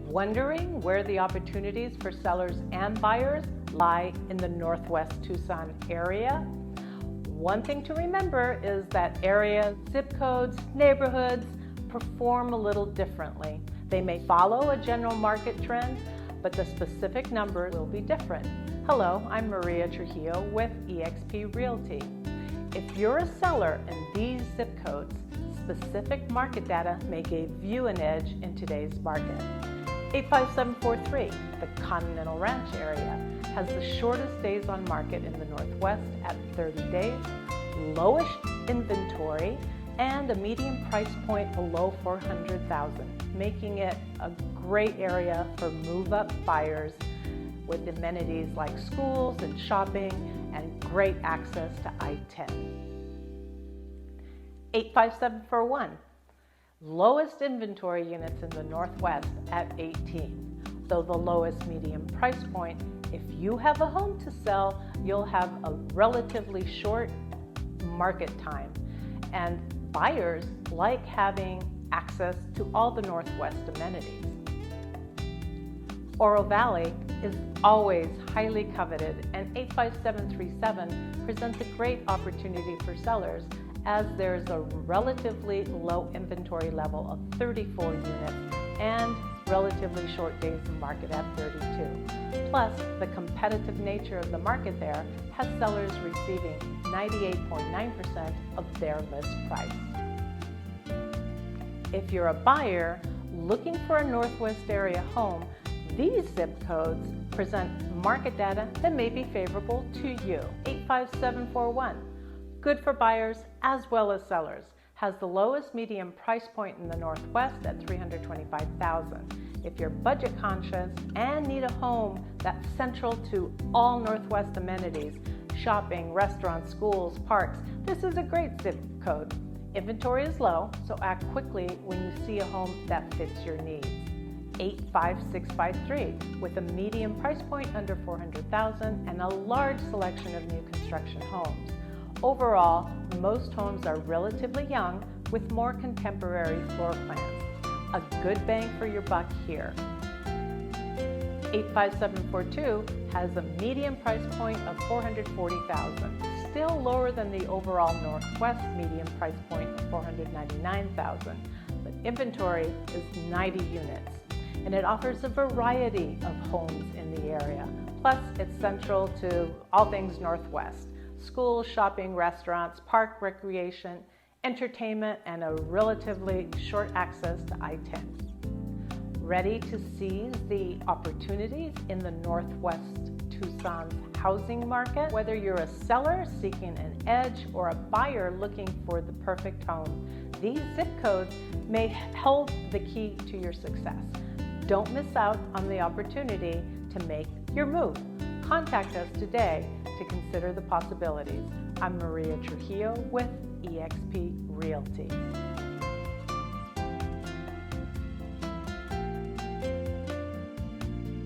Wondering where the opportunities for sellers and buyers lie in the Northwest Tucson area? One thing to remember is that areas, zip codes, neighborhoods perform a little differently. They may follow a general market trend, but the specific numbers will be different. Hello, I'm Maria Trujillo with eXp Realty. If you're a seller in these zip codes, specific market data may give you an edge in today's market. 85743, the Continental Ranch area, has the shortest days on market in the Northwest at 30 days, lowest inventory, and a median price point below $400,000, making it a great area for move-up buyers with amenities like schools and shopping and great access to I-10. 85741, lowest inventory units in the Northwest at 18. Though the lowest median price point, if you have a home to sell, you'll have a relatively short market time. And buyers like having access to all the Northwest amenities. Oro Valley is always highly coveted, and 85737 presents a great opportunity for sellers as there's a relatively low inventory level of 34 units and relatively short days in market at 32. Plus, the competitive nature of the market there has sellers receiving 98.9% of their list price. If you're a buyer looking for a Northwest area home, these zip codes present market data that may be favorable to you. 85741, good for buyers as well as sellers, has the lowest median price point in the Northwest at $325,000. If you're budget conscious and need a home that's central to all Northwest amenities, shopping, restaurants, schools, parks, this is a great zip code. Inventory is low, so act quickly when you see a home that fits your needs. 85653, with a median price point under $400,000 and a large selection of new construction homes. Overall, most homes are relatively young with more contemporary floor plans. A good bang for your buck here. 85742 has a median price point of $440,000, still lower than the overall Northwest median price point of $499,000, but inventory is 90 units, and it offers a variety of homes in the area. Plus, it's central to all things Northwest: schools, shopping, restaurants, park, recreation, entertainment, and a relatively short access to I-10. Ready to seize the opportunities in the Northwest Tucson's housing market? Whether you're a seller seeking an edge or a buyer looking for the perfect home, these zip codes may hold the key to your success. Don't miss out on the opportunity to make your move. Contact us today to consider the possibilities. I'm Maria Trujillo with eXp Realty.